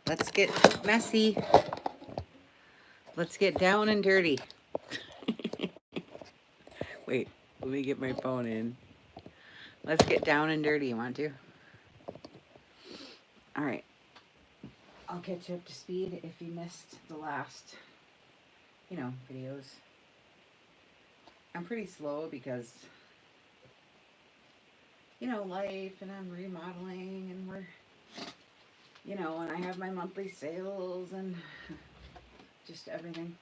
Let's get messy. Let's get down and dirty. Wait, let me get my phone in. Let's get down and dirty. You want to? All right. I'll catch you up to speed if you missed the last, videos. I'm pretty slow because, life and I'm remodeling and and I have my monthly sales and just everything.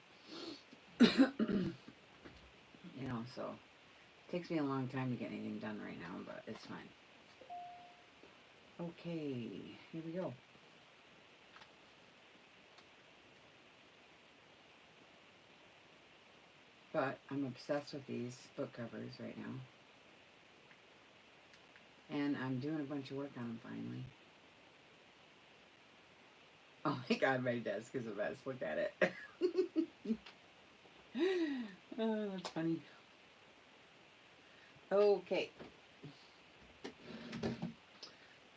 So it takes me a long time to get anything done right now, but it's fine. Okay, here we go. But I'm obsessed with these book covers right now. And I'm doing a bunch of work on them finally. Oh my god, my desk is a mess. Look at it. Oh, that's funny. Okay.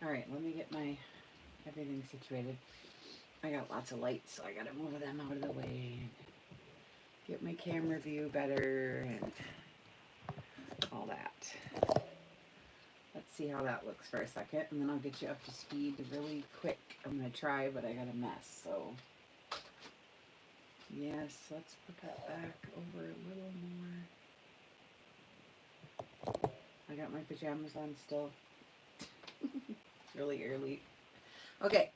Alright, let me get my everything situated. I got lots of lights, so I gotta move them out of the way. Get my camera view better and all that. Let's see how that looks for a second, and then I'll get you up to speed really quick. I'm going to try, but I got a mess, so... Yes, let's put that back over a little more. I got my pajamas on still. It's really early. Okay,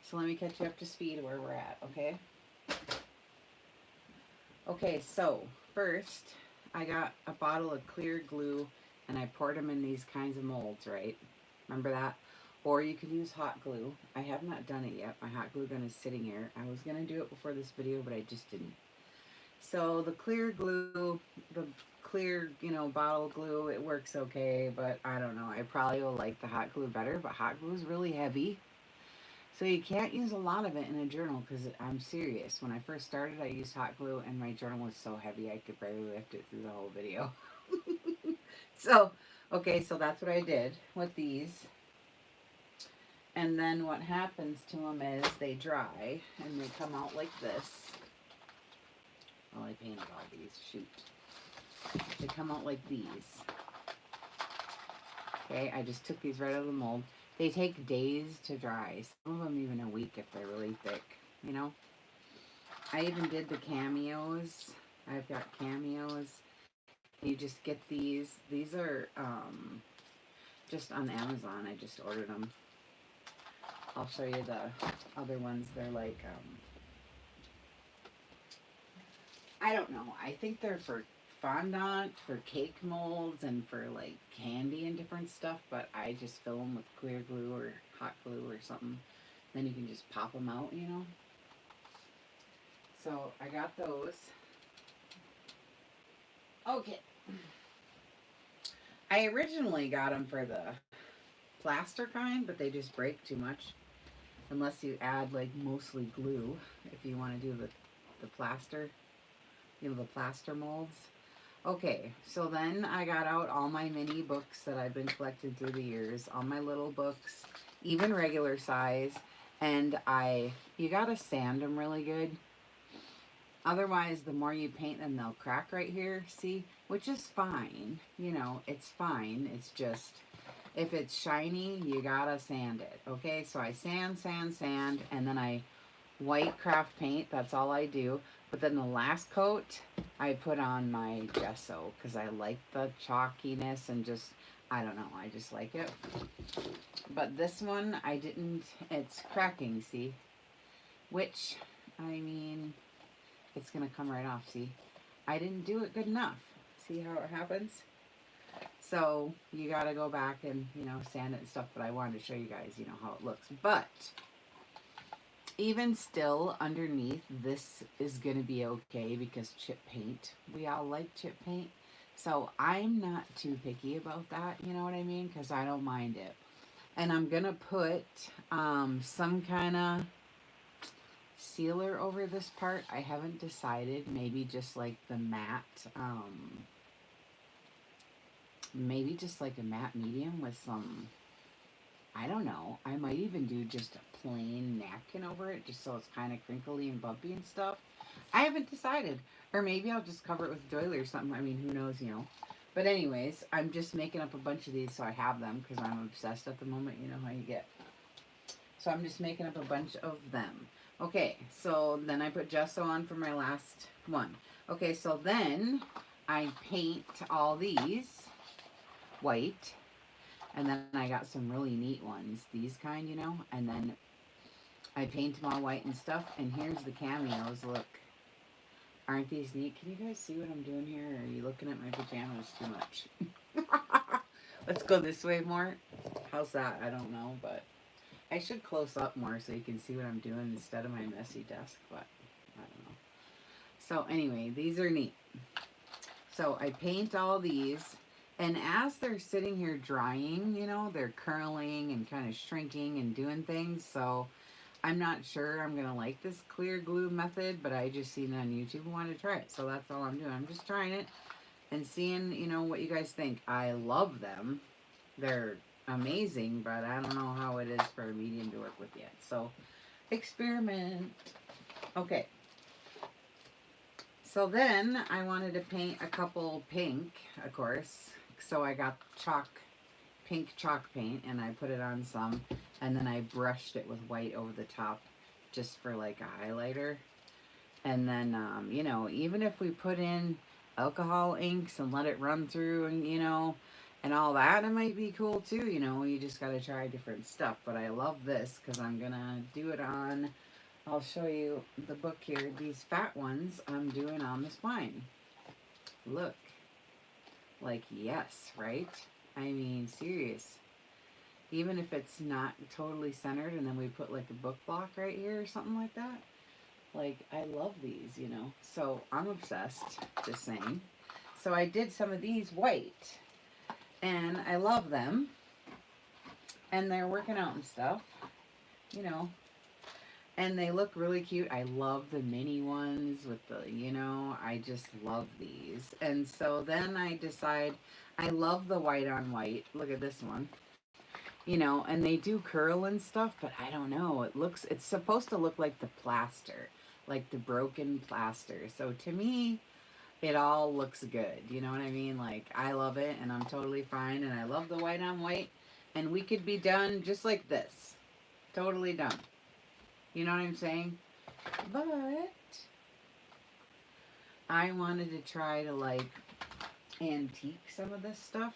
so let me catch you up to speed where we're at, okay? Okay, so first, I got a bottle of clear glue, and I poured them in these kinds of molds, right? Remember that? Or you can use hot glue. I have not done it yet. My hot glue gun is sitting here. I was going to do it before this video, but I just didn't. So the clear glue, the clear, bottle glue, it works okay, but I don't know. I probably will like the hot glue better, but hot glue is really heavy. So you can't use a lot of it in a journal because I'm serious. When I first started, I used hot glue and my journal was so heavy I could barely lift it through the whole video. So, okay, so that's what I did with these. And then what happens to them is they dry and they come out like this. Oh, I painted all these. Shoot. They come out like these. Okay, I just took these right out of the mold. They take days to dry. Some of them even a week if they're really thick, I even did the cameos. I've got cameos. You just get these. These are just on Amazon. I just ordered them. I'll show you the other ones. They're like, I don't know. I think they're for fondant, for cake molds, and for like candy and different stuff. But I just fill them with clear glue or hot glue or something. Then you can just pop them out. So I got those. Okay. I originally got them for the plaster kind, but they just break too much. Unless you add like mostly glue if you want to do the plaster, the plaster molds. Okay, so then I got out all my mini books that I've been collecting through the years, all my little books, even regular size, and you gotta sand them really good. Otherwise, the more you paint them, they'll crack right here, see? Which is fine, it's fine. It's just, if it's shiny, you gotta sand it, okay? So I sand, and then I white craft paint, that's all I do. But then the last coat, I put on my gesso because I like the chalkiness and just, I don't know, I just like it. But this one, I didn't, it's cracking, see? Which, I mean, it's going to come right off, see? I didn't do it good enough. See how it happens? So, you got to go back and, sand it and stuff, but I wanted to show you guys, how it looks. But even still, underneath, this is going to be okay because chip paint. We all like chip paint. So I'm not too picky about that, you know what I mean? Because I don't mind it. And I'm going to put some kind of sealer over this part. I haven't decided. Maybe just like the matte, maybe just like a matte medium with some I don't know. I might even do just a plain napkin over it, just so it's kind of crinkly and bumpy and stuff. I haven't decided. Or maybe I'll just cover it with doily or something. I mean, who knows, you know. But anyways, I'm just making up a bunch of these so I have them because I'm obsessed at the moment. You know how you get. So I'm just making up a bunch of them. Okay, so then I put gesso on for my last one. Okay, so then I paint all these white. And then I got some really neat ones, these kind, you know. And then I paint them all white and stuff. And here's the cameos. Look, aren't these neat? Can you guys see what I'm doing here? Or are you looking at my pajamas too much? Let's go this way more. How's that? I don't know, but I should close up more so you can see what I'm doing instead of my messy desk. But I don't know. So anyway, these are neat. So I paint all these. And as they're sitting here drying, you know, they're curling and kind of shrinking and doing things. So I'm not sure I'm going to like this clear glue method, but I just seen it on YouTube and wanted to try it. So that's all I'm doing. I'm just trying it and seeing, you know, what you guys think. I love them. They're amazing, but I don't know how it is for a medium to work with yet. So experiment. Okay. So then I wanted to paint a couple pink, of course. So I got pink chalk paint, and I put it on some, and then I brushed it with white over the top just for like a highlighter. And then, you know, even if we put in alcohol inks and let it run through and, you know, and all that, it might be cool too, you know. You just got to try different stuff. But I love this because I'm going to do it on, I'll show you the book here. These fat ones I'm doing on the spine. Look. Like, yes, right? I mean, serious. Even if it's not totally centered and then we put like a book block right here or something like that. Like, I love these, you know. So, I'm obsessed, just saying. So, I did some of these white. And I love them. And they're working out and stuff. You know. And they look really cute. I love the mini ones with the, you know, I just love these. And so then I decide, I love the white on white. Look at this one. You know, and they do curl and stuff, but I don't know. It's supposed to look like the plaster, like the broken plaster. So to me, it all looks good. You know what I mean? Like, I love it and I'm totally fine. And I love the white on white. And we could be done just like this. Totally done. You know what I'm saying? But I wanted to try to like antique some of this stuff.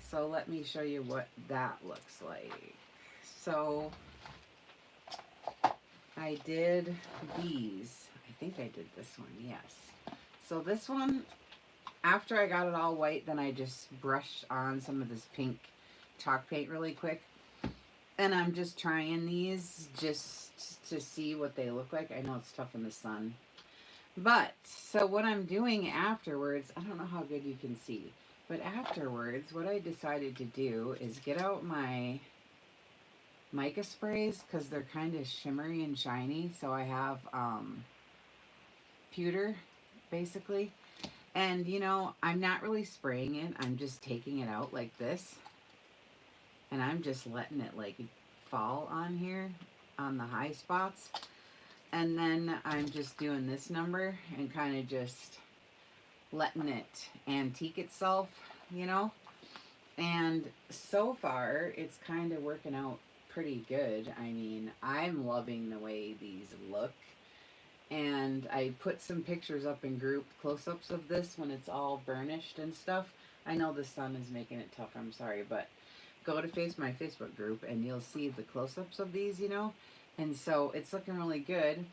So let me show you what that looks like. So I did these. I think I did this one, yes. So this one, after I got it all white, then I just brushed on some of this pink chalk paint really quick. And I'm just trying these just to see what they look like. I know it's tough in the sun. But, so what I'm doing afterwards, I don't know how good you can see. But afterwards, what I decided to do is get out my mica sprays because they're kind of shimmery and shiny. So I have pewter, basically. And, you know, I'm not really spraying it. I'm just taking it out like this. And I'm just letting it like fall on here on the high spots. And then I'm just doing this number and kind of just letting it antique itself, you know. And so far, it's kind of working out pretty good. I mean, I'm loving the way these look. And I put some pictures up in group close-ups of this when it's all burnished and stuff. I know the sun is making it tough, I'm sorry, but go to my Facebook group and you'll see the close-ups of these, you know. And so it's looking really good.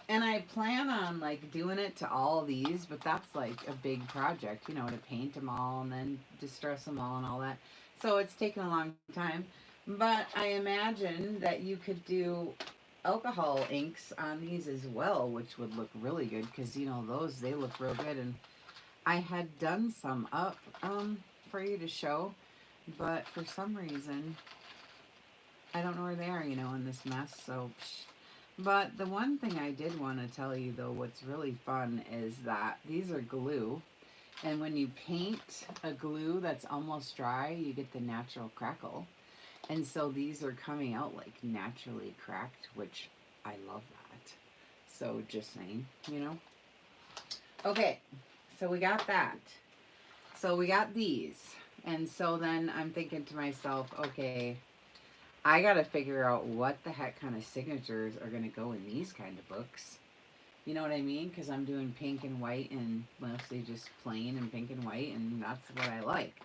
And I plan on like doing it to all these, but that's like a big project, you know, to paint them all and then distress them all and all that. So it's taken a long time. But I imagine that you could do alcohol inks on these as well, which would look really good because, you know, those, they look real good. And I had done some up for you to show, but for some reason, I don't know where they are, you know, in this mess. So, but the one thing I did want to tell you, though, what's really fun is that these are glue. And when you paint a glue that's almost dry, you get the natural crackle. And so these are coming out like naturally cracked, which I love that. So just saying, you know. Okay, so we got that. So we got these. And so then I'm thinking to myself, okay, I got to figure out what the heck kind of signatures are going to go in these kind of books. You know what I mean? Because I'm doing pink and white and mostly just plain and pink and white, and that's what I like.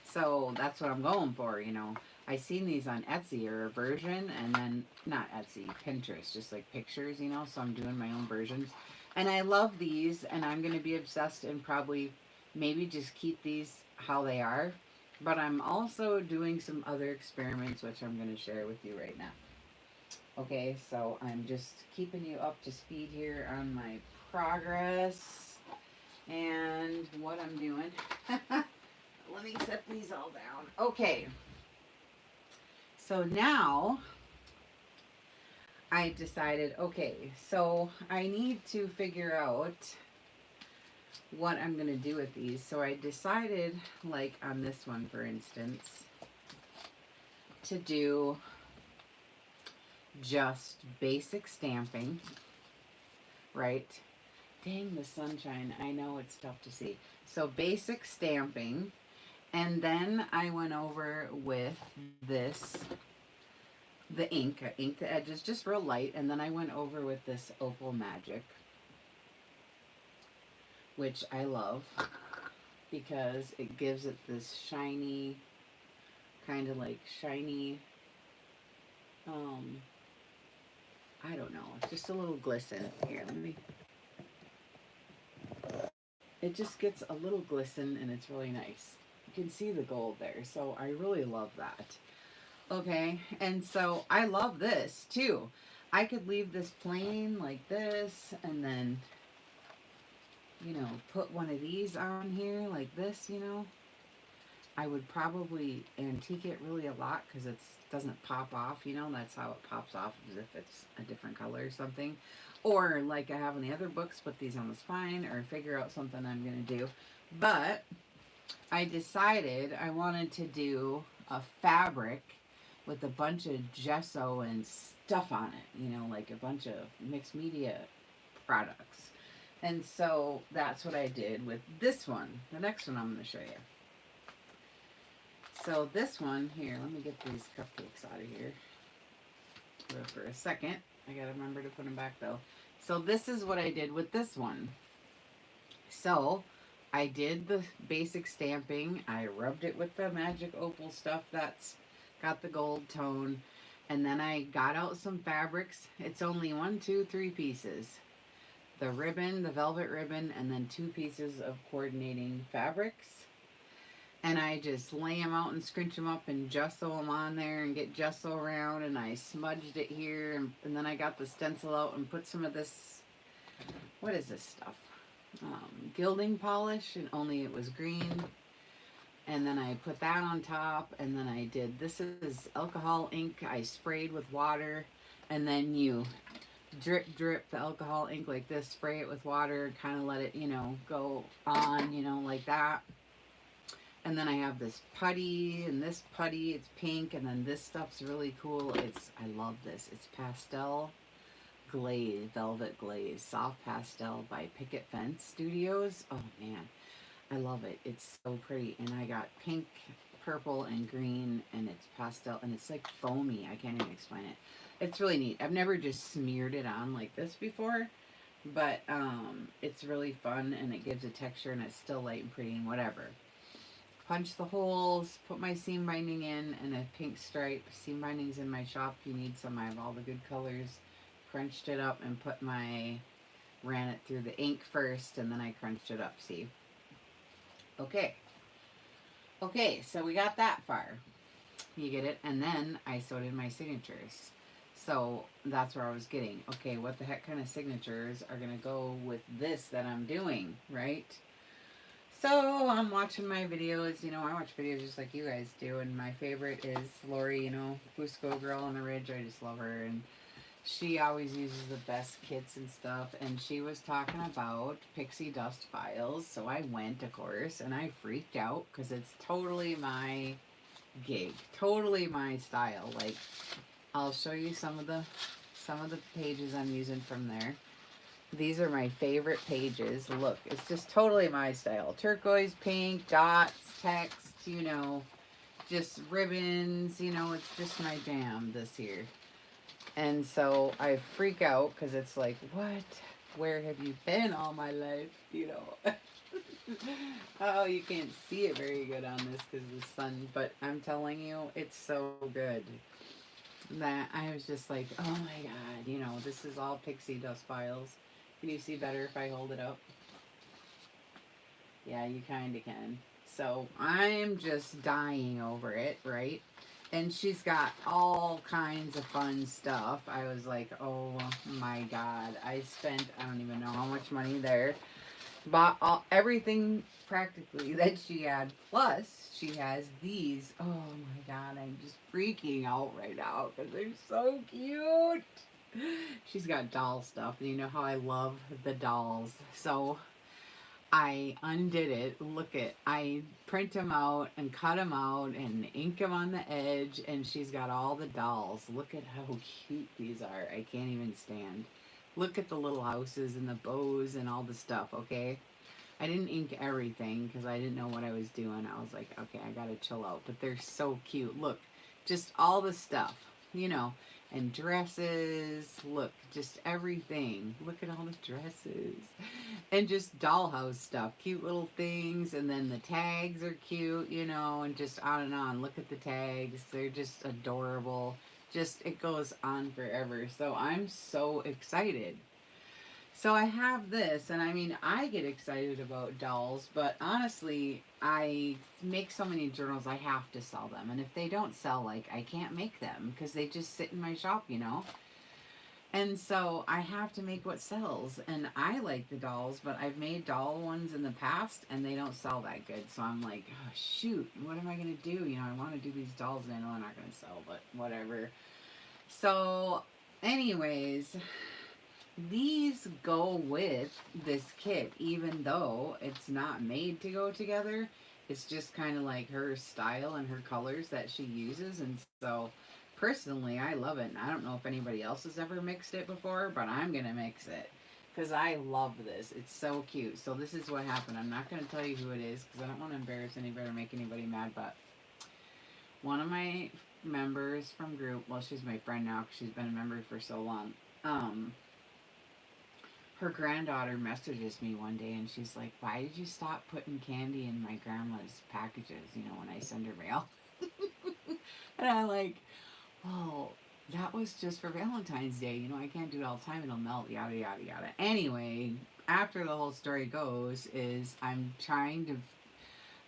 So that's what I'm going for, you know. I seen these on Etsy or a version, and then not Etsy, Pinterest, just like pictures, you know. So I'm doing my own versions, and I love these, and I'm gonna be obsessed and probably maybe just keep these how they are. But I'm also doing some other experiments, which I'm gonna share with you right now. Okay, so I'm just keeping you up to speed here on my progress and what I'm doing. Let me set these all down. Okay, so now I decided, okay, so I need to figure out what I'm going to do with these. So I decided, like on this one, for instance, to do just basic stamping, right? Dang the sunshine. I know it's tough to see. So basic stamping. And then I went over with this, the ink. I inked the edges just real light. And then I went over with this Opal Magic, which I love because it gives it this shiny, kind of like shiny, I don't know, just a little glisten. Here, let me, it just gets a little glisten and it's really nice. You can see the gold there, so I really love that. Okay, and so I love this too. I could leave this plain like this and then, you know, put one of these on here like this, you know. I would probably antique it really a lot because it doesn't pop off, you know. That's how it pops off, as if it's a different color or something. Or like I have in the other books, put these on the spine or figure out something I'm going to do. But I decided I wanted to do a fabric with a bunch of gesso and stuff on it, you know, like a bunch of mixed media products. And so that's what I did with this one. The next one I'm going to show you. So this one here, let me get these cupcakes out of here for a second. I gotta remember to put them back though. So this is what I did with this one. So I did the basic stamping. I rubbed it with the magic opal stuff that's got the gold tone. And then I got out some fabrics. It's only 1, 2, 3 pieces. The ribbon, the velvet ribbon, and then 2 pieces of coordinating fabrics. And I just lay them out and scrunch them up and gesso them on there and get gesso around. And I smudged it here. And then I got the stencil out and put some of this, what is this stuff? Gilding polish, and only it was green. And then I put that on top. And then I did, this is alcohol ink I sprayed with water. And then you drip the alcohol ink like this, spray it with water, kind of let it, you know, go on, you know, like that. And then I have this putty, and this putty, it's pink, and then this stuff's really cool. I love this. It's pastel glaze, velvet glaze, soft pastel by Picket Fence Studios. Oh man, I love it. It's so pretty. And I got pink, purple, and green, and it's pastel, and it's like foamy. I can't even explain it. It's really neat. I've never just smeared it on like this before, but it's really fun, and it gives a texture, and it's still light and pretty and whatever. Punch the holes, put my seam binding in, and a pink stripe. Seam binding's in my shop if you need some. I have all the good colors. Crunched it up and ran it through the ink first, and then I crunched it up, see? Okay. Okay, so we got that far. You get it? And then I sewed in my signatures. So that's where I was getting. Okay, what the heck kind of signatures are going to go with this that I'm doing, right? So I'm watching my videos, you know, I watch videos just like you guys do, and my favorite is Lori, you know, Fusco Girl on the Ridge. I just love her, and she always uses the best kits and stuff, and she was talking about pixie dust files, so I went, of course, and I freaked out, because it's totally my gig. Totally my style. Like, I'll show you some of the pages I'm using from there. These are my favorite pages. Look, it's just totally my style. Turquoise, pink, dots, text, you know, just ribbons, you know, it's just my jam this year. And so I freak out because it's like, what? Where have you been all my life? You know. Oh, you can't see it very good on this because of the sun, but I'm telling you, it's so good that I was just like, oh my god, you know, this is all pixie dust files. Can you see better if I hold it up? Yeah, you kind of can. So I'm just dying over it, right? And she's got all kinds of fun stuff. I was like, oh my god, I spent, I don't even know how much money there. Bought everything practically that she had. Plus, she has these. Oh my god, I'm just freaking out right now because they're so cute. She's got doll stuff, and you know how I love the dolls. So I undid it. Look at, I print them out and cut them out and ink them on the edge, and she's got all the dolls. Look at how cute these are. I can't even stand. Look at the little houses and the bows and all the stuff, okay? I didn't ink everything because I didn't know what I was doing. I was like, okay, I gotta chill out. But they're so cute. Look, just all the stuff, you know, and dresses. Look, just everything. Look at all the dresses. And just dollhouse stuff. Cute little things. And then the tags are cute, you know, and just on and on. Look at the tags. They're just adorable. Just, it goes on forever. So I'm so excited. So I have this, and I mean, I get excited about dolls, but honestly, I make so many journals, I have to sell them. And if they don't sell, like, I can't make them because they just sit in my shop, you know? And so I have to make what sells. And I like the dolls, but I've made doll ones in the past, and they don't sell that good. So I'm like, oh, shoot, what am I going to do? You know, I want to do these dolls, and I know they're not going to sell, but whatever. So, anyways, these go with this kit, even though it's not made to go together. It's just kind of like her style and her colors that she uses. And so, personally, I love it. And I don't know if anybody else has ever mixed it before, but I'm going to mix it because I love this. It's so cute. So, this is what happened. I'm not going to tell you who it is because I don't want to embarrass anybody or make anybody mad, but one of my members from group, well, she's my friend now because she's been a member for so long. Her granddaughter messages me one day and she's like, why did you stop putting candy in my grandma's packages, you know, when I send her mail? And I'm like, well, that was just for Valentine's Day. You know, I can't do it all the time. It'll melt, yada, yada, yada. Anyway, after the whole story goes is I'm trying to,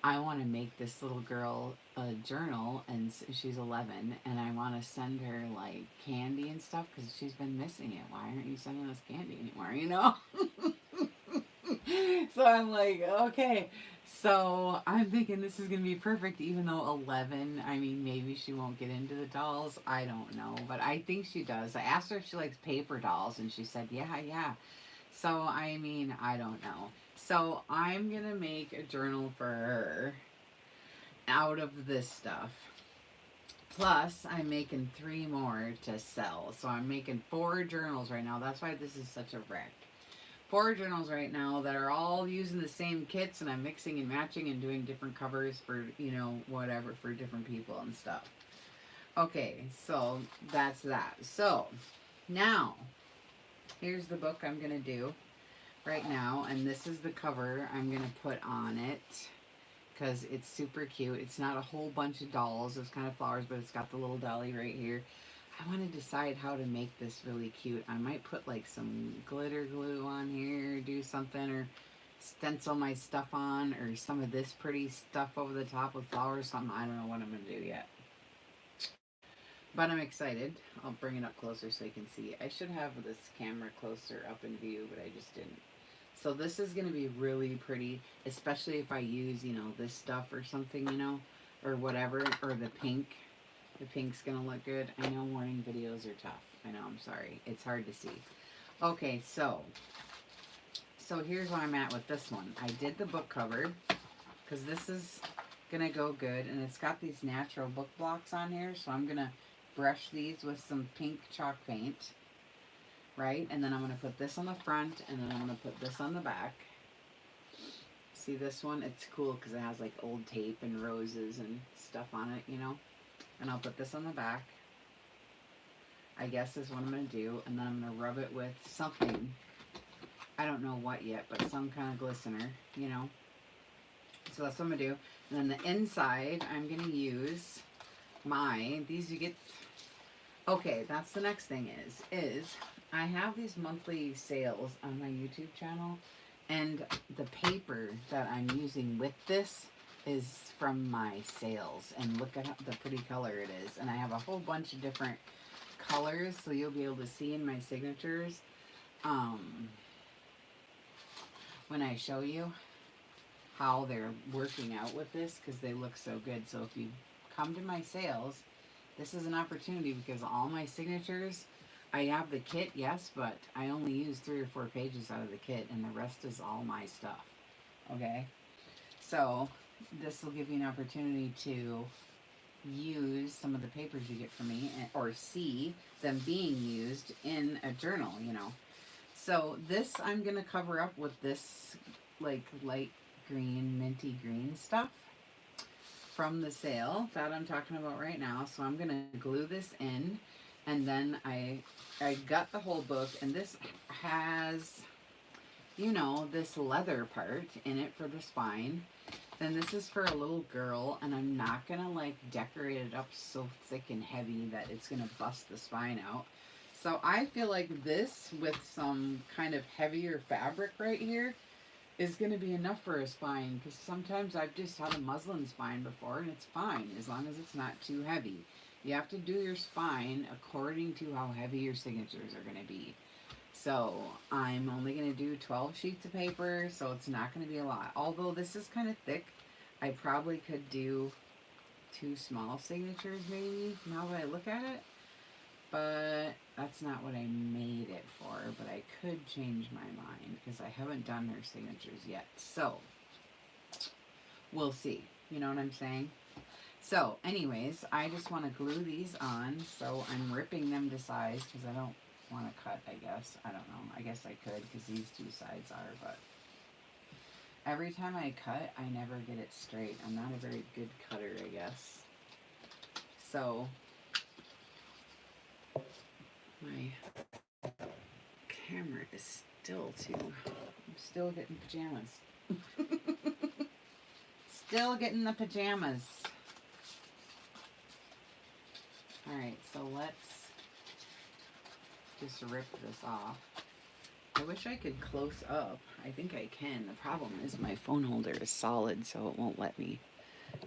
I want to make this little girl a journal, and she's 11, and I want to send her like candy and stuff because she's been missing it. Why aren't you sending us candy anymore? You know? So I'm like, okay. So I'm thinking this is gonna be perfect, even though 11. I mean, maybe she won't get into the dolls. I don't know, but I think she does. I asked her if she likes paper dolls, and she said, yeah, yeah. So I mean, I don't know. So I'm gonna make a journal for her out of this stuff. Plus, I'm making 3 more to sell. So I'm making 4 journals right now. That's why this is such a wreck. 4 journals right now that are all using the same kits, and I'm mixing and matching and doing different covers for, you know, whatever, for different people and stuff. Okay, so that's that. So now, here's the book I'm going to do right now, and this is the cover I'm going to put on it because it's super cute. It's not a whole bunch of dolls. It's kind of flowers, but it's got the little dolly right here. I want to decide how to make this really cute. I might put like some glitter glue on here, do something, or stencil my stuff on, or some of this pretty stuff over the top with flowers, something. I don't know what I'm going to do yet. But I'm excited. I'll bring it up closer so you can see. I should have this camera closer up in view, but I just didn't. So this is going to be really pretty, especially if I use, you know, this stuff or something, you know, or whatever, or the pink. The pink's going to look good. I know morning videos are tough. I know, I'm sorry. It's hard to see. Okay, so here's where I'm at with this one. I did the book cover because this is gonna go good. And it's got these natural book blocks on here, so I'm gonna brush these with some pink chalk paint, right? And then I'm gonna put this on the front, and then I'm gonna put this on the back. See this one? It's cool because it has like old tape and roses and stuff on it, you know? And I'll put this on the back, I guess is what I'm going to do. And then I'm going to rub it with something. I don't know what yet, but some kind of glistener, you know? So that's what I'm going to do. And then the inside, I'm going to use these you get, okay, that's the next thing is I have these monthly sales on my YouTube channel. And the paper that I'm using with this is from my sales. And look at the pretty color it is. And I have a whole bunch of different colors, so you'll be able to see in my signatures when I show you how they're working out with this, because they look so good. So if you come to my sales, this is an opportunity, because all my signatures, I have the kit, yes, but I only use 3 or 4 pages out of the kit, and the rest is all my stuff, okay? So this will give you an opportunity to use some of the papers you get from me, or see them being used in a journal, you know. So this I'm going to cover up with this like light green, minty green stuff from the sale that I'm talking about right now. So I'm going to glue this in, and then I got the whole book, and this has, you know, this leather part in it for the spine. Then this is for a little girl, and I'm not going to like decorate it up so thick and heavy that it's going to bust the spine out. So I feel like this with some kind of heavier fabric right here is going to be enough for a spine, because sometimes I've just had a muslin spine before, and it's fine as long as it's not too heavy. You have to do your spine according to how heavy your signatures are going to be. So I'm only going to do 12 sheets of paper, so it's not going to be a lot. Although this is kind of thick, I probably could do 2 small signatures maybe, now that I look at it. But that's not what I made it for, but I could change my mind because I haven't done her signatures yet. So we'll see, you know what I'm saying? So anyways, I just want to glue these on, so I'm ripping them to size because I don't want to cut, I guess. I don't know. I guess I could, because these 2 sides are, but every time I cut, I never get it straight. I'm not a very good cutter, I guess. So my camera is still I'm still getting pajamas. Still getting the pajamas. Alright, so let's just rip this off. I wish I could close up. I think I can. The problem is my phone holder is solid, so it won't let me.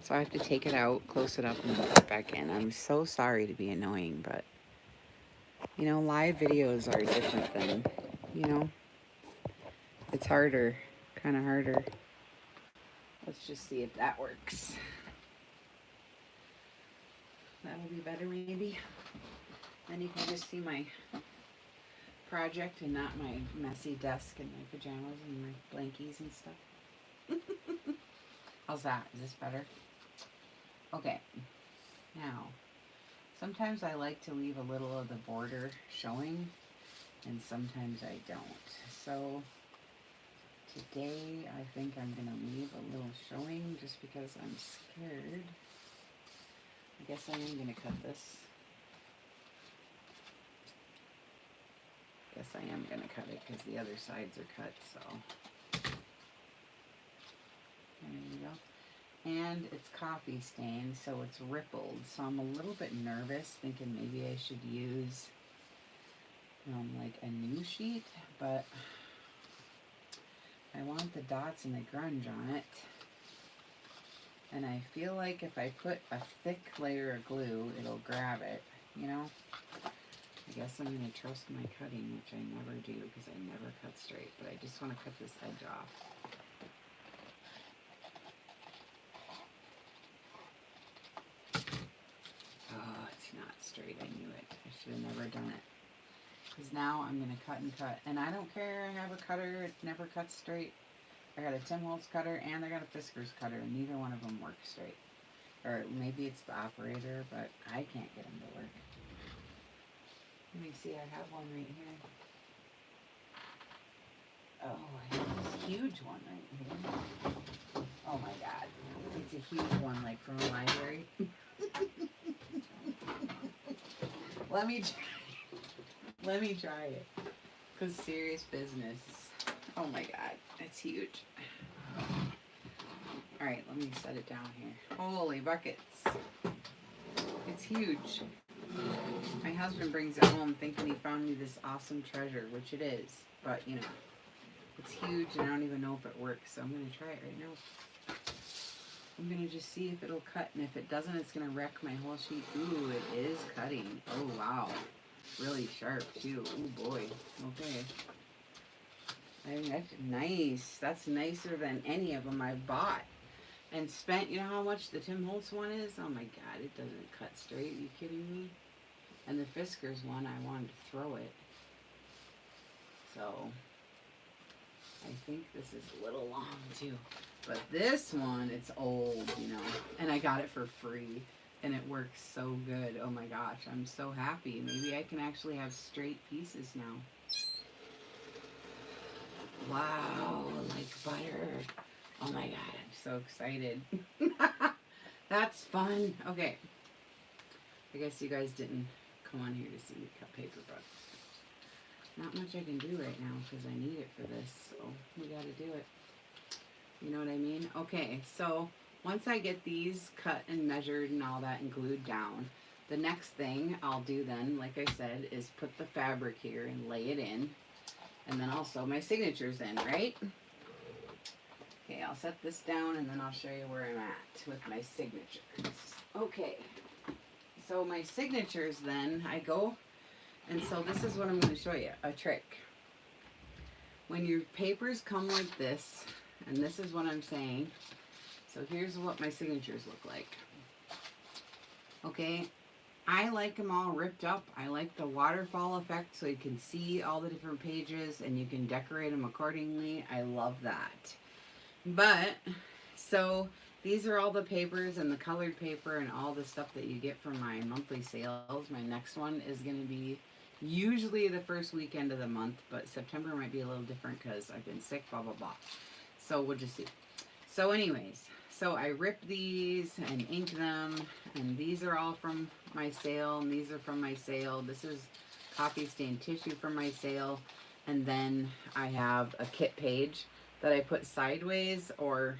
So I have to take it out, close it up, and then put it back in. I'm so sorry to be annoying, but, you know, live videos are different than, you know, it's harder, kind of harder. Let's just see if that works. That'll be better maybe. Then you can just see my project and not my messy desk and my pajamas and my blankies and stuff. How's that? Is this better? Okay. Now, sometimes I like to leave a little of the border showing, and sometimes I don't. So today I think I'm going to leave a little showing just because I'm scared. I guess I am going to cut this. Guess I am going to cut it because the other sides are cut, so there you go. And it's coffee stained, so it's rippled, so I'm a little bit nervous, thinking maybe I should use like a new sheet, but I want the dots and the grunge on it, and I feel like if I put a thick layer of glue, it'll grab it, you know? I guess I'm going to trust my cutting, which I never do because I never cut straight, but I just want to cut this edge off. Oh, it's not straight. I knew it. I should have never done it. Because now I'm going to cut and cut. And I don't care. I have a cutter. It never cuts straight. I got a Tim Holtz cutter and I got a Fiskars cutter, and neither one of them work straight. Or maybe it's the operator, but I can't get them to work. Let me see, I have one right here. Oh, I have this huge one right here. Oh my god. It's a huge one, like from a library. Let me try it. Cause serious business. Oh my god, it's huge. Alright, let me set it down here. Holy buckets. It's huge. My husband brings it home thinking he found me this awesome treasure, which it is. But, you know, it's huge and I don't even know if it works. So I'm going to try it right now. I'm going to just see if it'll cut. And if it doesn't, it's going to wreck my whole sheet. Ooh, it is cutting. Oh, wow. Really sharp, too. Oh, boy. Okay. I mean, that's nice. That's nicer than any of them I've bought and spent. You know how much the Tim Holtz one is? Oh my god, it doesn't cut straight. Are you kidding me? And the Fiskars one, I wanted to throw it. So, I think this is a little long too. But this one, it's old, you know. And I got it for free. And it works so good. Oh my gosh, I'm so happy. Maybe I can actually have straight pieces now. Wow, like butter. Oh my god, I'm so excited. That's fun. Okay. I guess you guys didn't come on here to see me cut paper, but not much I can do right now because I need it for this, so we gotta do it. You know what I mean? Okay, so once I get these cut and measured and all that and glued down, the next thing I'll do then, like I said, is put the fabric here and lay it in. And then also my signatures in, right? Okay, I'll set this down and then I'll show you where I'm at with my signatures. Okay, so my signatures then, I go, and so this is what I'm going to show you, a trick. When your papers come like this, and this is what I'm saying, so here's what my signatures look like. Okay, I like them all ripped up. I like the waterfall effect so you can see all the different pages and you can decorate them accordingly. I love that. But, so these are all the papers and the colored paper and all the stuff that you get from my monthly sales. My next one is going to be usually the first weekend of the month, but September might be a little different because I've been sick, blah, blah, blah. So we'll just see. So anyways, so I rip these and ink them, and these are all from my sale, and these are from my sale. This is coffee stain tissue from my sale, and then I have a kit page that I put sideways or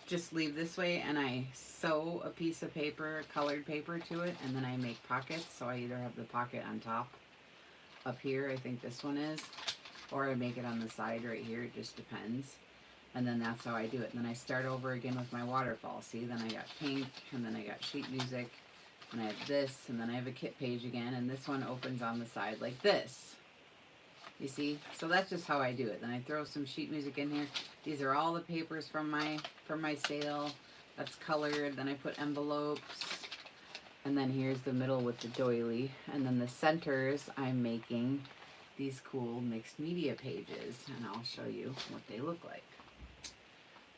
just leave this way, and I sew a piece of paper, colored paper to it, and then I make pockets. So I either have the pocket on top up here, I think this one is, or I make it on the side right here. It just depends. And then that's how I do it. And then I start over again with my waterfall. See, then I got pink, and then I got sheet music, and I have this, and then I have a kit page again, and this one opens on the side like this. You see? So that's just how I do it. Then I throw some sheet music in here. These are all the papers from my sale. That's colored. Then I put envelopes. And then here's the middle with the doily. And then the centers, I'm making these cool mixed media pages. And I'll show you what they look like.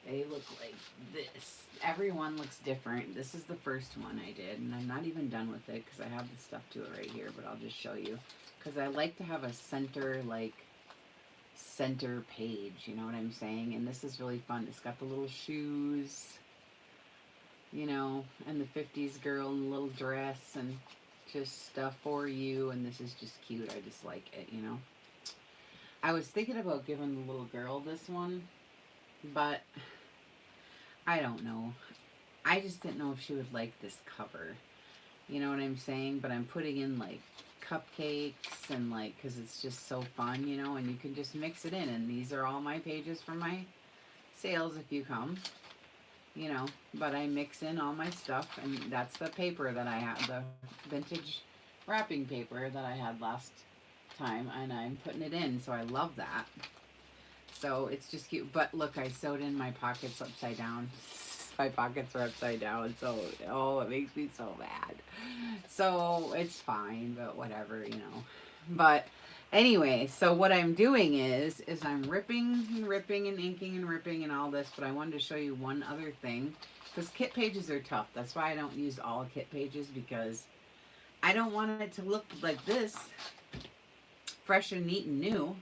They look like this. Everyone looks different. This is the first one I did. And I'm not even done with it because I have the stuff to it right here. But I'll just show you. Because I like to have a center page, you know what I'm saying? And this is really fun. It's got the little shoes, you know, and the 50s girl in the little dress and just stuff for you. And this is just cute. I just like it, you know. I was thinking about giving the little girl this one, but I don't know. I just didn't know if she would like this cover. You know what I'm saying? But I'm putting in like cupcakes and like, because it's just so fun, you know, and you can just mix it in. And these are all my pages from my sales if you come, you know, but I mix in all my stuff, and that's the paper that I had, the vintage wrapping paper that I had last time, and I'm putting it in, so I love that. So it's just cute. But look, I sewed in my pockets upside down. My pockets are upside down, so oh, it makes me so mad. So it's fine, but whatever, you know. But Anyway, so what I'm doing is I'm ripping and ripping and inking and ripping and all this, but I wanted to show you one other thing because kit pages are tough. That's why I don't use all kit pages, because I don't want it to look like this, fresh and neat and new.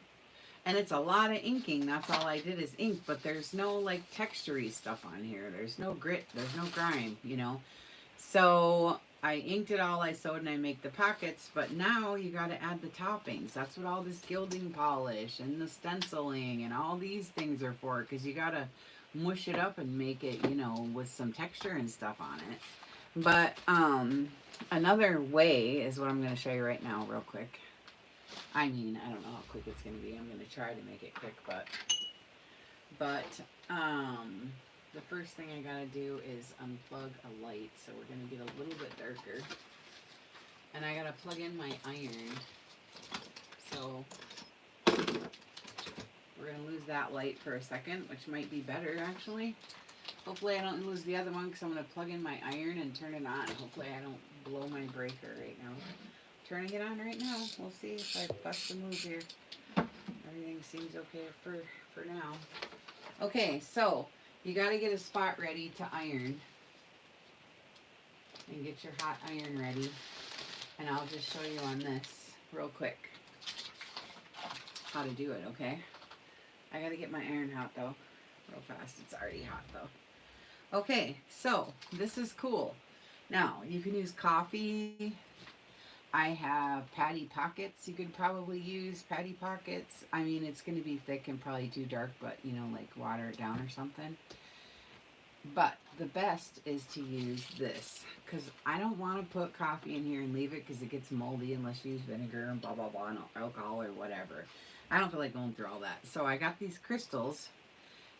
And it's a lot of inking. That's all I did is ink, but there's no like textury stuff on here. There's no grit. There's no grime, you know. So I inked it all. I sewed and I make the pockets. But now you got to add the toppings. That's what all this gilding polish and the stenciling and all these things are for. Because you got to mush it up and make it, you know, with some texture and stuff on it. But another way is what I'm going to show you right now real quick. I mean, I don't know how quick it's going to be. I'm going to try to make it quick, but the first thing I got to do is unplug a light. So we're going to get a little bit darker. And I got to plug in my iron. So we're going to lose that light for a second, which might be better actually. Hopefully I don't lose the other one because I'm going to plug in my iron and turn it on. Hopefully I don't blow my breaker right now. Turning it on right now. We'll see if I bust a move here. Everything seems okay for now. Okay, so you got to get a spot ready to iron. And get your hot iron ready. And I'll just show you on this real quick how to do it, okay? I got to get my iron hot though. Real fast. It's already hot though. Okay, so this is cool. Now, you can use coffee. I have patty pockets. You could probably use patty pockets. I mean, it's going to be thick and probably too dark, but, you know, like water it down or something. But the best is to use this, because I don't want to put coffee in here and leave it because it gets moldy unless you use vinegar and blah, blah, blah, and alcohol or whatever. I don't feel like going through all that. So I got these crystals,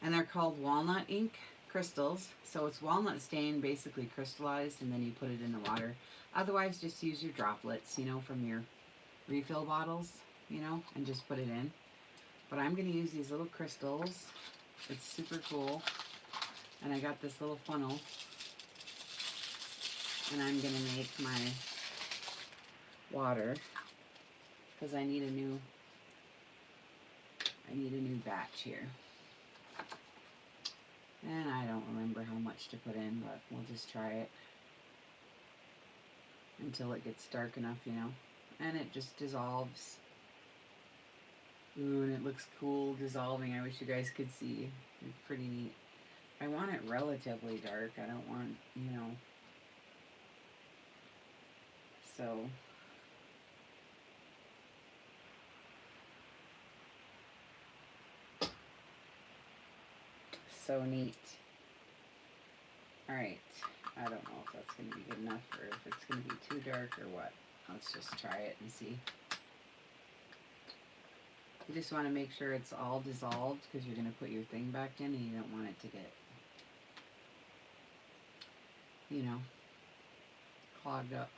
and they're called walnut ink crystals. So it's walnut stain basically crystallized, and then you put it in the water. Otherwise, just use your droplets, you know, from your refill bottles, you know, and just put it in. But I'm going to use these little crystals. It's super cool. And I got this little funnel. And I'm going to make my water because I need a new batch here. And I don't remember how much to put in, but we'll just try it until it gets dark enough, you know. And it just dissolves. Ooh, and it looks cool dissolving. I wish you guys could see. It's pretty neat. I want it relatively dark. I don't want, you know. So neat. Alright. I don't know if that's going to be good enough or if it's going to be too dark or what. Let's just try it and see. You just want to make sure it's all dissolved because you're going to put your thing back in and you don't want it to get, you know, clogged up.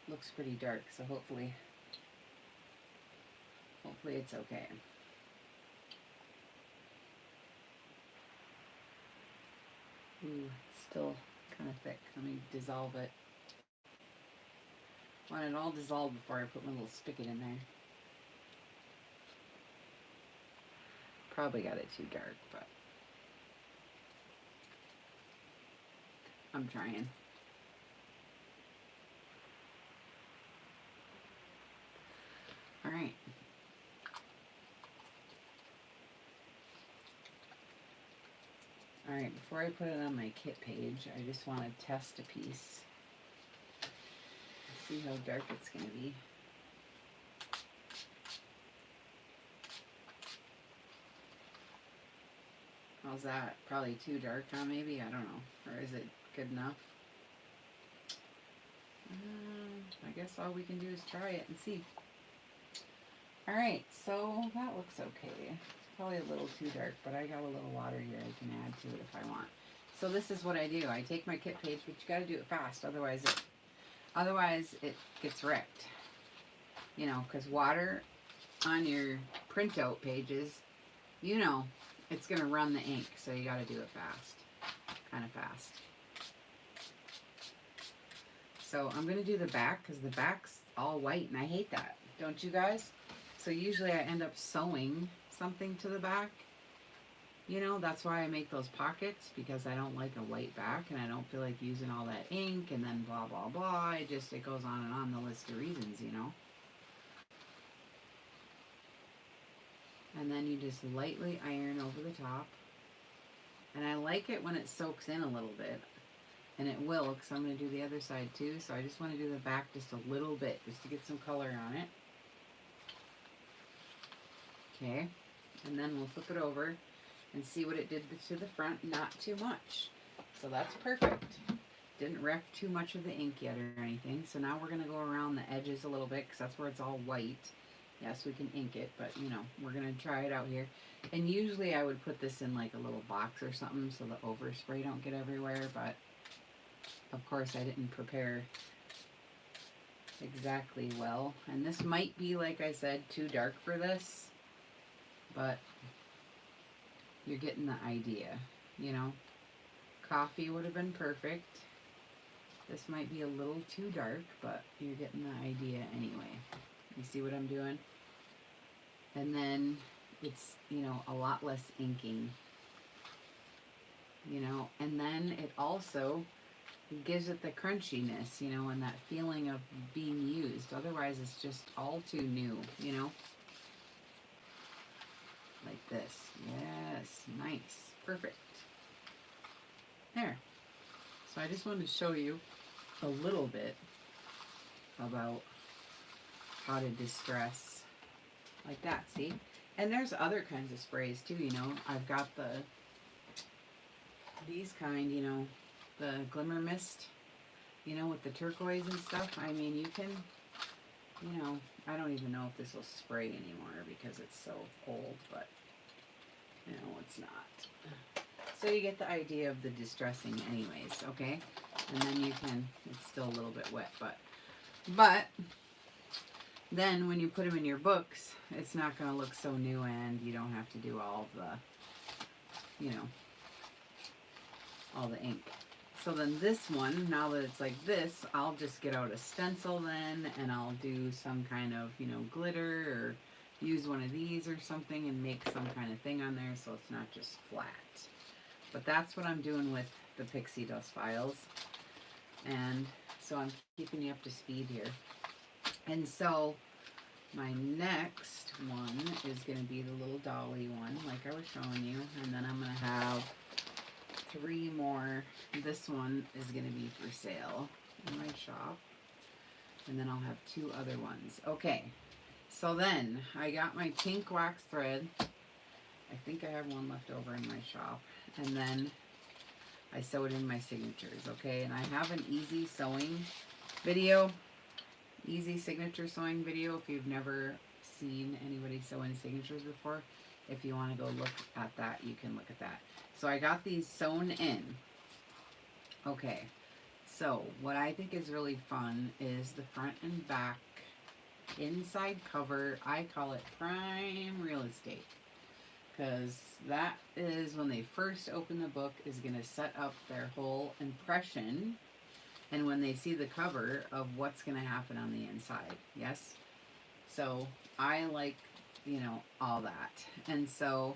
Looks pretty dark, so hopefully it's okay. Ooh, it's still kind of thick. Let me dissolve it. I want it all dissolved before I put my little spigot in there. Probably got it too dark, but I'm trying. All right. All right, before I put it on my kit page, I just want to test a piece. See how dark it's going to be. How's that? Probably too dark, huh? Maybe? I don't know. Or is it good enough? I guess all we can do is try it and see. Alright, so that looks okay. It's probably a little too dark, but I got a little water here I can add to it if I want. So this is what I do. I take my kit page, but you got to do it fast. Otherwise it gets wrecked. You know, because water on your printout pages, you know, it's going to run the ink, so you got to do it fast. Kind of fast. So I'm going to do the back because the back's all white and I hate that. don't you guys? So usually I end up sewing something to the back. You know, that's why I make those pockets, because I don't like a white back and I don't feel like using all that ink and then blah, blah, blah. It goes on the list of reasons, you know. And then you just lightly iron over the top. And I like it when it soaks in a little bit. And it will, because I'm going to do the other side too. So I just want to do the back just a little bit, just to get some color on it. Okay. And then we'll flip it over and see what it did to the front. Not too much. So that's perfect. Didn't wreck too much of the ink yet or anything. So now we're going to go around the edges a little bit, because that's where it's all white. Yes, we can ink it, but you know, we're going to try it out here. And usually I would put this in like a little box or something so the overspray don't get everywhere, but of course I didn't prepare exactly well. And this might be, like I said, too dark for this, but you're getting the idea, you know. Coffee would have been perfect. This might be a little too dark, but you're getting the idea anyway. You see what I'm doing? And then it's, you know, a lot less inking, you know, and then it also gives it the crunchiness, you know, and that feeling of being used. Otherwise, it's just all too new, you know, like this. Yes, nice, perfect. There. So I just wanted to show you a little bit about how to distress like that, see? And there's other kinds of sprays too, you know. I've got these kind, you know, the glimmer mist, you know, with the turquoise and stuff. I mean, you can, you know, I don't even know if this will spray anymore because it's so old, but, you know, it's not. So you get the idea of the distressing anyways, okay? And then you can, it's still a little bit wet, but then when you put them in your books, it's not going to look so new, and you don't have to do all the, you know, all the ink. So then this one, now that it's like this, I'll just get out a stencil then, and I'll do some kind of, you know, glitter, or use one of these or something and make some kind of thing on there so it's not just flat. But that's what I'm doing with the Pixie Dust files. And so I'm keeping you up to speed here. And so my next one is going to be the little dolly one, like I was showing you. And then I'm going to have 3 more. This one is going to be for sale in my shop. And then I'll have 2 other ones. Okay, so then I got my pink wax thread. I think I have one left over in my shop. And then I sewed in my signatures, okay? And I have an easy sewing video, easy signature sewing video. If you've never seen anybody sew in signatures before, if you want to go look at that, you can look at that. So I got these sewn in. Okay, so what I think is really fun is the front and back inside cover. I call it prime real estate, because that is when they first open the book, is going to set up their whole impression, and when they see the cover of what's going to happen on the inside. Yes, so I like, you know, all that. And so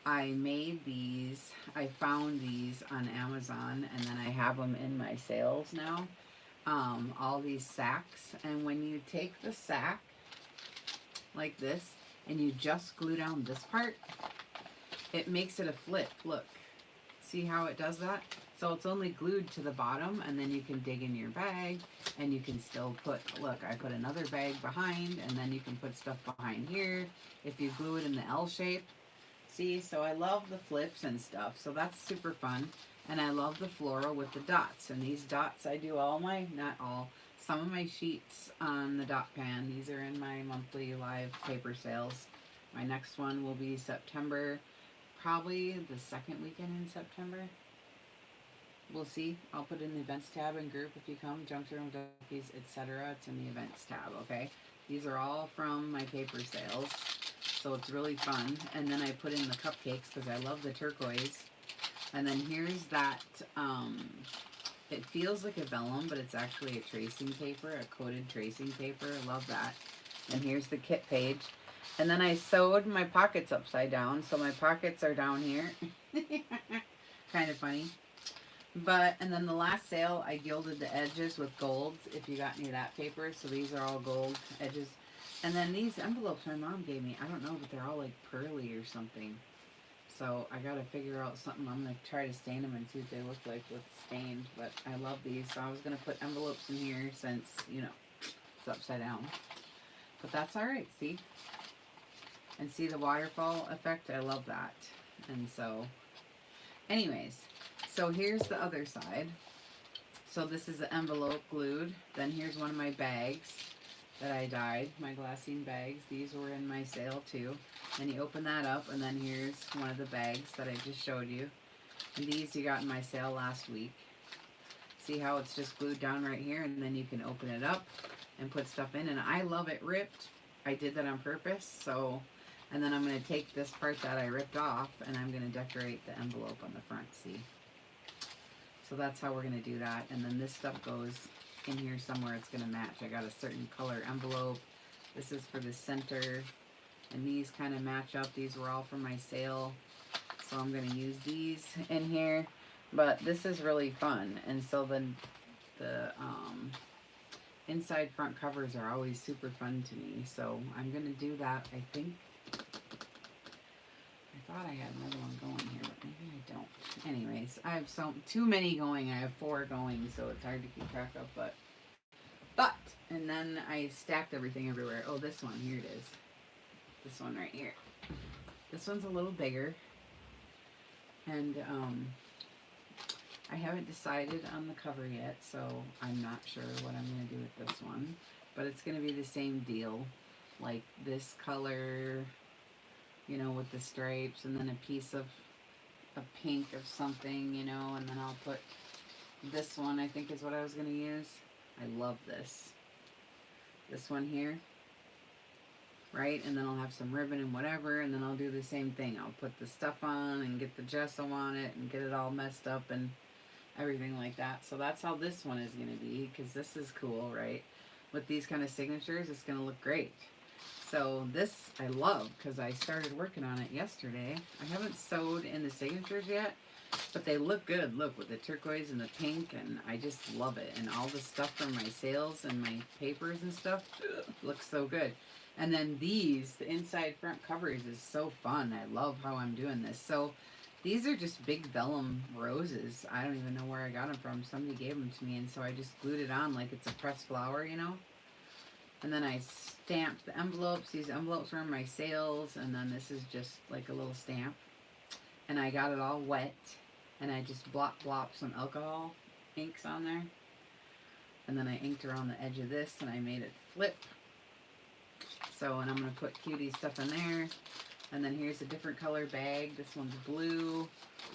I made these, I found these on Amazon, and then I have them in my sales now, all these sacks. And when you take the sack like this and you just glue down this part, it makes it a flip. Look, see how it does that? So it's only glued to the bottom, and then you can dig in your bag, and you can still put, look, I put another bag behind, and then you can put stuff behind here if you glue it in the L shape. See, so I love the flips and stuff, so that's super fun. And I love the floral with the dots, and these dots, I do all my, not all, some of my sheets on the dot pan. These are in my monthly live paper sales. My next one will be September, probably the second weekend in September. We'll see. I'll put in the events tab and group if you come, Junks Room Duckies, etc. It's in the events tab, okay? These are all from my paper sales, so it's really fun. And then I put in the cupcakes because I love the turquoise. And then here's that, it feels like a vellum, but it's actually a tracing paper, a coated tracing paper. I love that. And here's the kit page. And then I sewed my pockets upside down, so my pockets are down here. Kind of funny. But, and then the last sale, I gilded the edges with gold, if you got any of that paper. So these are all gold edges. And then these envelopes my mom gave me, I don't know, but they're all like pearly or something. So I gotta figure out something. I'm gonna try to stain them and see what they look like with stained. But I love these, so I was gonna put envelopes in here since, you know, it's upside down. But that's alright, see? And see the waterfall effect? I love that. And so, anyways, so here's the other side. So this is the envelope glued. Then here's one of my bags that I dyed, my glassine bags. These were in my sale too. And you open that up, and then here's one of the bags that I just showed you. And these you got in my sale last week. See how it's just glued down right here, and then you can open it up and put stuff in. And I love it ripped. I did that on purpose. So, and then I'm going to take this part that I ripped off, and I'm going to decorate the envelope on the front, see? So that's how we're going to do that. And then this stuff goes in here somewhere. It's going to match. I got a certain color envelope. This is for the center. And these kind of match up. These were all from my sale. So I'm going to use these in here. But this is really fun. And so then the inside front covers are always super fun to me. So I'm going to do that, I think. I thought I had another one going here, but maybe I don't. Anyways, I have too many going. I have 4 going, so it's hard to keep track of. But, and then I stacked everything everywhere. Oh, this one, here it is. This one right here. This one's a little bigger. And I haven't decided on the cover yet, so I'm not sure what I'm going to do with this one. But it's going to be the same deal. Like this color, you know, with the stripes, and then a piece of a pink of something, you know, and then I'll put this one, I think is what I was going to use. I love this. This one here. Right? And then I'll have some ribbon and whatever, and then I'll do the same thing. I'll put the stuff on and get the gesso on it and get it all messed up and everything like that. So that's how this one is going to be, because this is cool, right? With these kind of signatures, it's going to look great. So this I love because I started working on it yesterday. I haven't sewed in the signatures yet, but they look good. Look, with the turquoise and the pink, and I just love it. And all the stuff from my sales and my papers and stuff looks so good. And then these, the inside front covers is so fun. I love how I'm doing this. So these are just big vellum roses. I don't even know where I got them from. Somebody gave them to me, and so I just glued it on like it's a pressed flower, you know. And then I stamped the envelopes. These envelopes were in my sales, and then this is just like a little stamp. And I got it all wet, and I just blopped some alcohol inks on there. And then I inked around the edge of this, and I made it flip. So, and I'm going to put cutie stuff in there. And then here's a different color bag. This one's blue.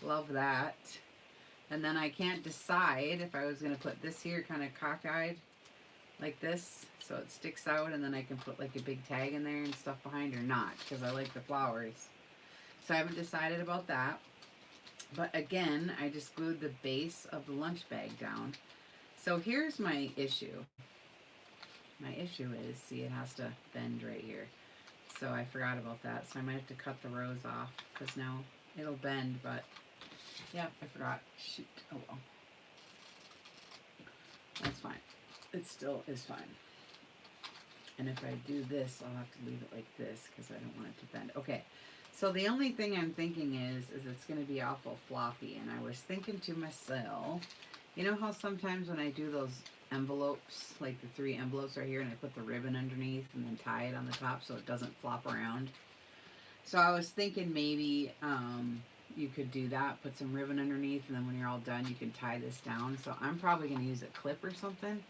Love that. And then I can't decide if I was going to put this here kind of cockeyed like this, so it sticks out, and then I can put like a big tag in there and stuff behind, or not, because I like the flowers. So I haven't decided about that. But again, I just glued the base of the lunch bag down. So here's my issue. My issue is, see, it has to bend right here. So I forgot about that. So I might have to cut the rows off, because now it'll bend, but yeah, I forgot. Shoot. Oh well. That's fine. It still is fine. And if I do this, I'll have to leave it like this because I don't want it to bend. Okay, so the only thing I'm thinking is it's going to be awful floppy. And I was thinking to myself, you know how sometimes when I do those envelopes, like the 3 envelopes right here, and I put the ribbon underneath and then tie it on the top so it doesn't flop around? So I was thinking maybe you could do that, put some ribbon underneath, and then when you're all done, you can tie this down. So I'm probably going to use a clip or something.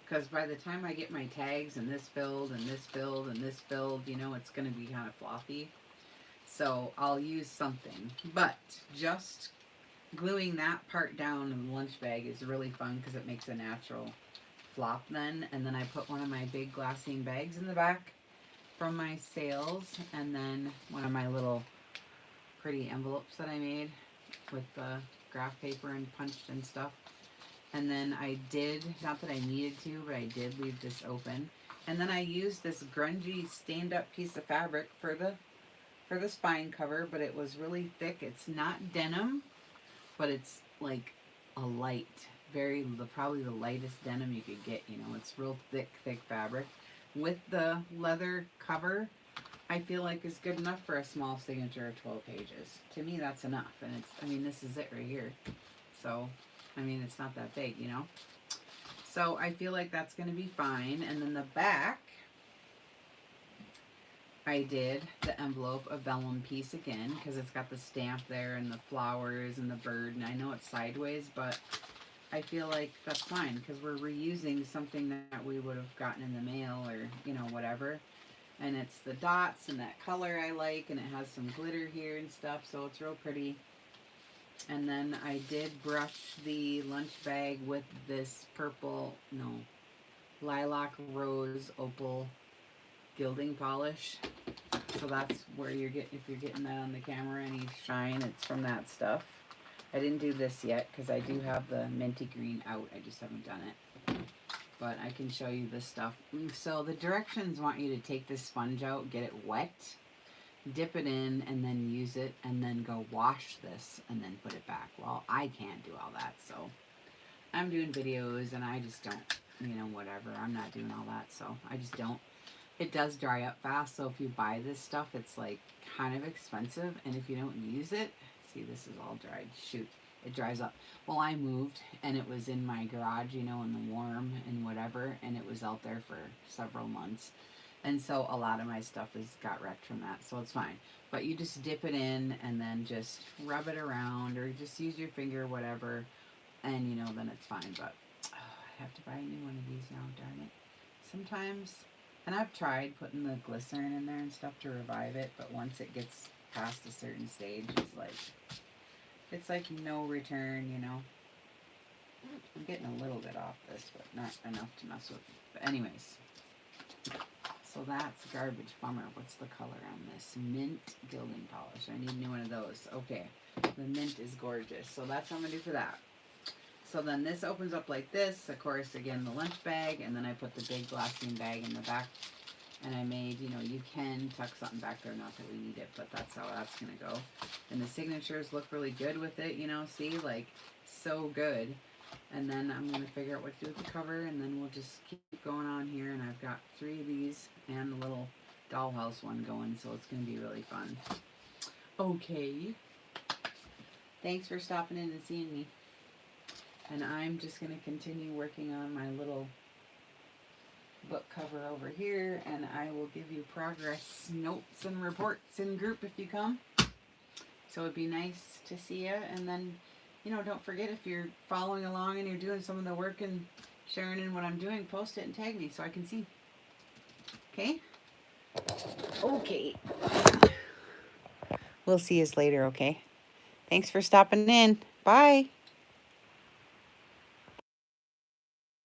Because by the time I get my tags and this filled and this filled and this filled, you know, it's going to be kind of floppy. So I'll use something. But just gluing that part down in the lunch bag is really fun because it makes a natural flop then. And then I put one of my big glassine bags in the back from my sales. And then one of my little pretty envelopes that I made with the graph paper and punched and stuff. And then I did, not that I needed to, but I did leave this open. And then I used this grungy stand-up piece of fabric for the spine cover, but it was really thick. It's not denim, but it's like a light, probably the lightest denim you could get. You know, it's real thick fabric. With the leather cover, I feel like is good enough for a small signature of 12 pages. To me, that's enough. And it's, I mean, this is it right here. So, I mean, it's not that big, you know. So I feel like that's going to be fine. And then the back, I did the envelope a vellum piece again because it's got the stamp there and the flowers and the bird. And I know it's sideways, but I feel like that's fine because we're reusing something that we would have gotten in the mail or, you know, whatever. And it's the dots and that color I like, and it has some glitter here and stuff, so it's real pretty. And then I did brush the lunch bag with this lilac rose opal gilding polish. So that's where if you're getting that on the camera, any shine, it's from that stuff. I didn't do this yet because I do have the minty green out. I just haven't done it. But I can show you this stuff. So the directions want you to take this sponge out, get it wet, dip it in, and then use it, and then go wash this, and then put it back. Well, I can't do all that, so I'm doing videos, and I just don't, you know, whatever. I'm not doing all that, so I just don't. It does dry up fast, so if you buy this stuff, it's like kind of expensive, and if you don't use it, see, this is all dried. Shoot. It dries up. Well, I moved and it was in my garage, you know, in the warm and whatever, and it was out there for several months. And so a lot of my stuff got wrecked from that, so it's fine. But you just dip it in and then just rub it around or just use your finger, whatever, and you know, then it's fine. But I have to buy a new one of these now, darn it. Sometimes, and I've tried putting the glycerin in there and stuff to revive it, but once it gets past a certain stage, it's like no return, you know. I'm getting a little bit off this, but not enough to mess with. But anyways, so that's garbage. Bummer. What's the color on this? Mint gilding polish. I need a new one of those. Okay, the mint is gorgeous. So that's what I'm going to do for that. So then this opens up like this. Of course, again, the lunch bag. And then I put the big glassine bag in the back. And I made, you know, you can tuck something back there, not that we need it, but that's how that's going to go. And the signatures look really good with it, you know, see, like, so good. And then I'm going to figure out what to do with the cover, and then we'll just keep going on here. And I've got 3 of these and the little dollhouse one going, so it's going to be really fun. Okay. Thanks for stopping in and seeing me. And I'm just going to continue working on my little book cover over here, and I will give you progress notes and reports in group if you come. So it'd be nice to see you. And then, you know, don't forget, if you're following along and you're doing some of the work and sharing in what I'm doing, post it and tag me so I can see. Okay? Okay. We'll see you later, okay? Thanks for stopping in. Bye.